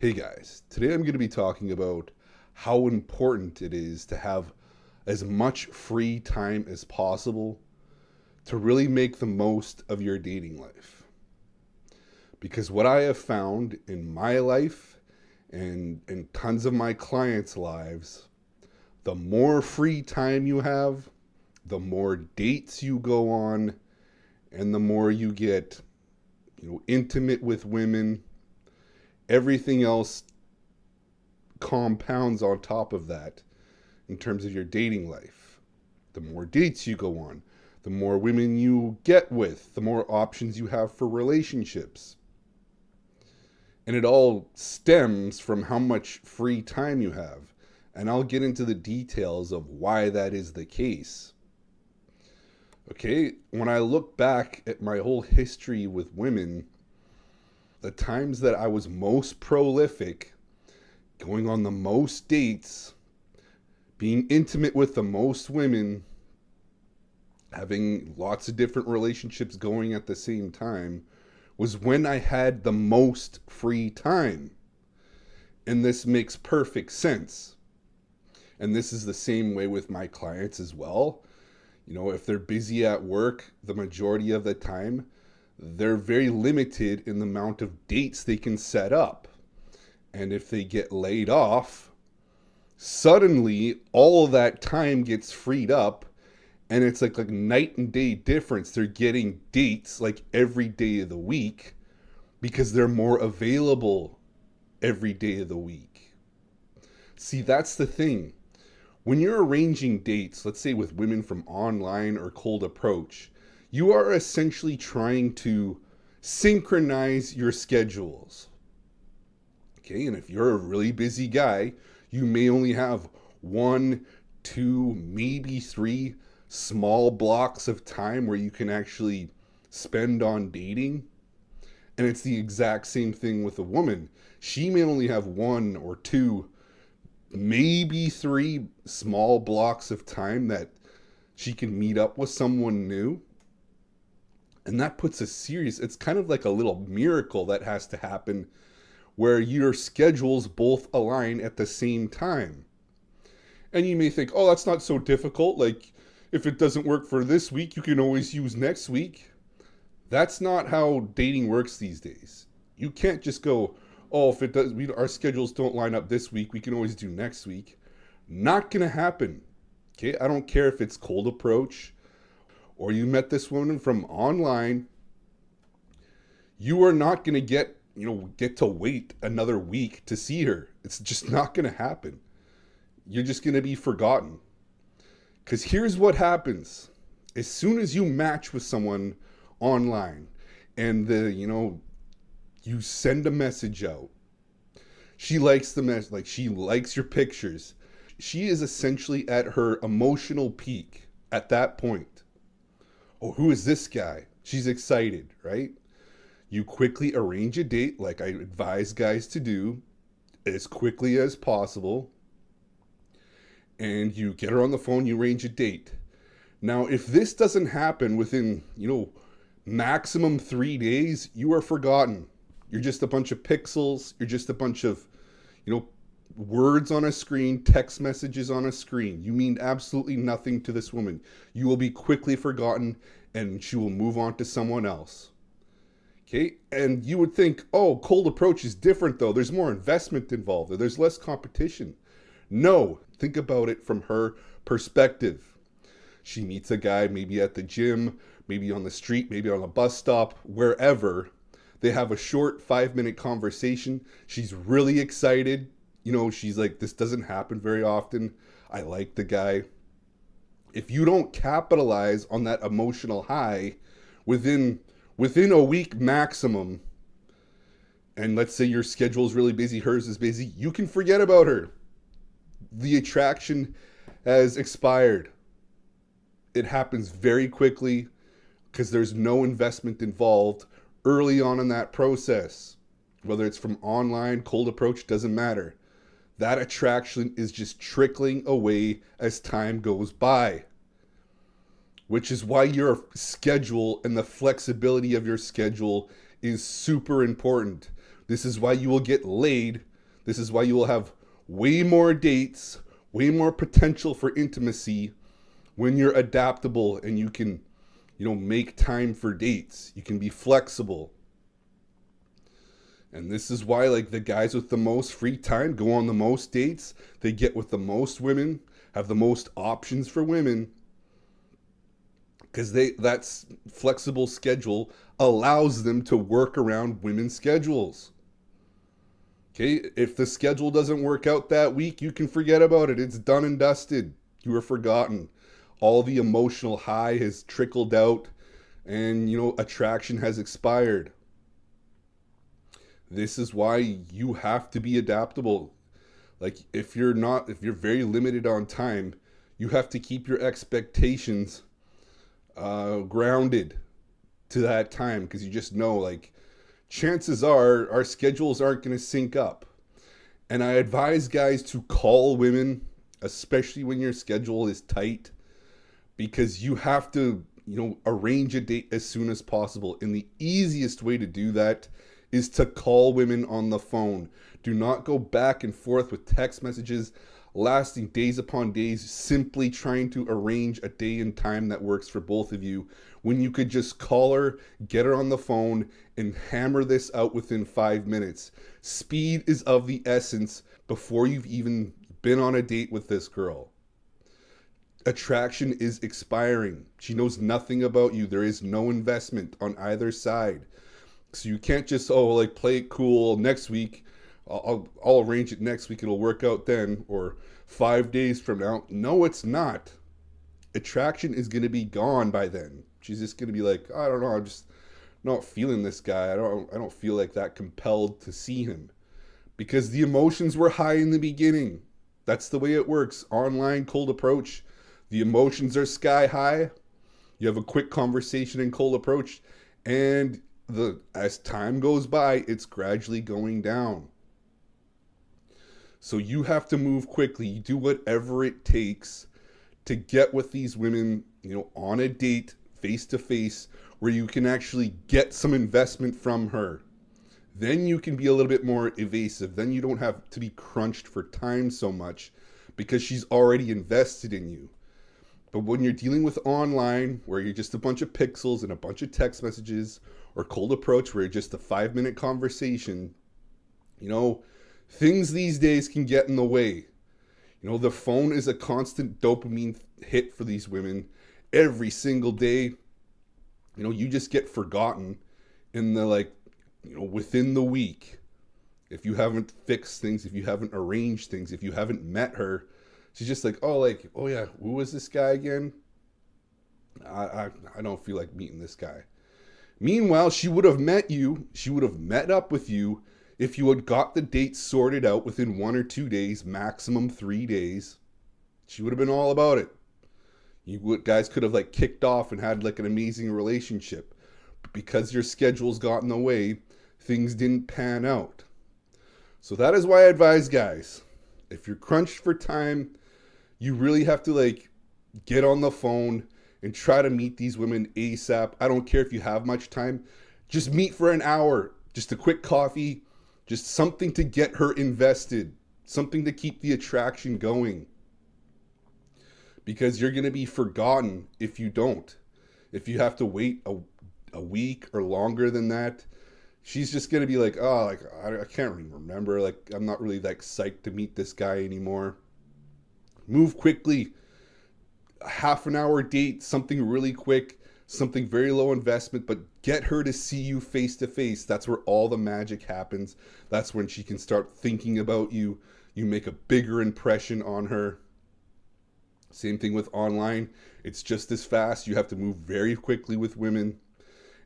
Hey guys, today I'm going to be talking about how important it is to have as much free time as possible to really make the most of your dating life. Because what I have found in my life and in tons of my clients' lives, the more free time you have, the more dates you go on, and the more you get, intimate with women, everything else compounds on top of that in terms of your dating life. The more dates you go on, the more women you get with, the more options you have for relationships. And it all stems from how much free time you have. And I'll get into the details of why that is the case. Okay, when I look back at my whole history with women, the times that I was most prolific, going on the most dates, being intimate with the most women, having lots of different relationships going at the same time, was when I had the most free time. And this makes perfect sense. And this is the same way with my clients as well. If they're busy at work the majority of the time, they're very limited in the amount of dates they can set up. And if they get laid off, suddenly all of that time gets freed up, and it's like a night and day difference. They're getting dates like every day of the week because they're more available every day of the week. See, that's the thing. When you're arranging dates, let's say with women from online or cold approach, you are essentially trying to synchronize your schedules. Okay, and if you're a really busy guy, you may only have one, two, maybe three small blocks of time where you can actually spend on dating. And it's the exact same thing with a woman. She may only have one or two, maybe three small blocks of time that she can meet up with someone new. And that puts it's kind of like a little miracle that has to happen where your schedules both align at the same time. And you may think, oh, that's not so difficult. Like, if it doesn't work for this week, you can always use next week. That's not how dating works these days. You can't just go, oh, if it does, our schedules don't line up this week, we can always do next week. Not gonna happen. Okay, I don't care if it's cold approach or you met this woman from online. You are not gonna get to wait another week to see her. It's just not gonna happen. You're just gonna be forgotten. Because here's what happens. As soon as you match with someone online and you send a message out, she likes the message, like she likes your pictures. She is essentially at her emotional peak at that point. Oh, who is this guy? She's excited, right? You quickly arrange a date, like I advise guys to do, as quickly as possible. And you get her on the phone, you arrange a date. Now, if this doesn't happen within, maximum 3 days, you are forgotten. You're just a bunch of pixels. You're just a bunch of, words on a screen, text messages on a screen. You mean absolutely nothing to this woman. You will be quickly forgotten and she will move on to someone else. Okay, and you would think, oh, cold approach is different though. There's more investment involved. There's less competition. No, think about it from her perspective. She meets a guy maybe at the gym, maybe on the street, maybe on a bus stop, wherever. They have a short 5-minute conversation. She's really excited. She's like, this doesn't happen very often. I like the guy. If you don't capitalize on that emotional high within a week maximum, and let's say your schedule is really busy, hers is busy, you can forget about her. The attraction has expired. It happens very quickly because there's no investment involved early on in that process. Whether it's from online, cold approach, doesn't matter. That attraction is just trickling away as time goes by. Which is why your schedule and the flexibility of your schedule is super important. This is why you will get laid This is why you will have way more dates, way more potential for intimacy when you're adaptable and you can, make time for dates. You can be flexible. And this is why, like, the guys with the most free time go on the most dates. They get with the most women, have the most options for women, because that's flexible schedule allows them to work around women's schedules. Okay, if the schedule doesn't work out that week, you can forget about it. It's done and dusted. You were forgotten. All the emotional high has trickled out, and attraction has expired. This is why you have to be adaptable. Like, if you're very limited on time, you have to keep your expectations grounded to that time, because you just know, like, chances are our schedules aren't going to sync up. And I advise guys to call women, especially when your schedule is tight, because you have to, arrange a date as soon as possible. And the easiest way to do that is to call women on the phone. Do not go back and forth with text messages lasting days upon days, simply trying to arrange a day and time that works for both of you, when you could just call her, get her on the phone, and hammer this out within 5 minutes. Speed is of the essence before you've even been on a date with this girl. Attraction is expiring. She knows nothing about you. There is no investment on either side. So you can't just, play it cool next week. I'll arrange it next week. It'll work out then, or 5 days from now. No, it's not. Attraction is going to be gone by then. She's just going to be like, I don't know, I'm just not feeling this guy. I don't feel like that compelled to see him, because the emotions were high in the beginning. That's the way it works. Online cold approach, the emotions are sky high. You have a quick conversation in cold approach, and as time goes by, it's gradually going down. So you have to move quickly. You do whatever it takes to get with these women, on a date, face to face, where you can actually get some investment from her. Then you can be a little bit more evasive. Then you don't have to be crunched for time so much, because she's already invested in you. But when you're dealing with online, where you're just a bunch of pixels and a bunch of text messages, or cold approach, where you're just a 5-minute conversation, things these days can get in the way. The phone is a constant dopamine hit for these women. Every single day, you just get forgotten in the, within the week. If you haven't fixed things, if you haven't arranged things, if you haven't met her, she's just like, oh yeah, who was this guy again? I don't feel like meeting this guy. Meanwhile, she would have met you. She would have met up with you if you had got the date sorted out within 1 or 2 days, maximum 3 days. She would have been all about it. You guys could have kicked off and had an amazing relationship. But because your schedules got in the way, things didn't pan out. So that is why I advise guys, if you're crunched for time, you really have to get on the phone and try to meet these women ASAP. I don't care if you have much time. Just meet for an hour. Just a quick coffee. Just something to get her invested. Something to keep the attraction going. Because you're going to be forgotten if you don't. If you have to wait a week or longer than that, she's just going to be like, I can't really remember. I'm not really that psyched to meet this guy anymore. Move quickly. A half an hour date, something really quick, something very low investment, but get her to see you face to face. That's where all the magic happens. That's when she can start thinking about you. You make a bigger impression on her. Same thing with online. It's just as fast. You have to move very quickly with women,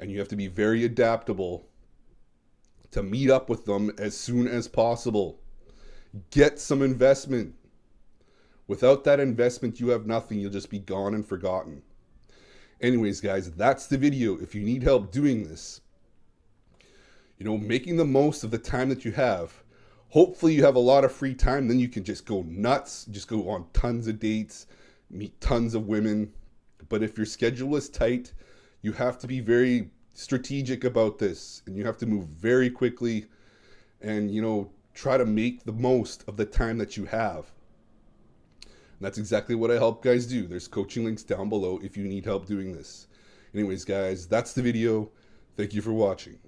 and you have to be very adaptable to meet up with them as soon as possible. Get some investment. Without that investment, you have nothing. You'll just be gone and forgotten. Anyways, guys, that's the video. If you need help doing this, making the most of the time that you have, hopefully you have a lot of free time. Then you can just go nuts, just go on tons of dates, meet tons of women. But if your schedule is tight, you have to be very strategic about this, and you have to move very quickly, and Try to make the most of the time that you have. And that's exactly what I help guys do. There's coaching links down below if you need help doing this. Anyways, guys, that's the video. Thank you for watching.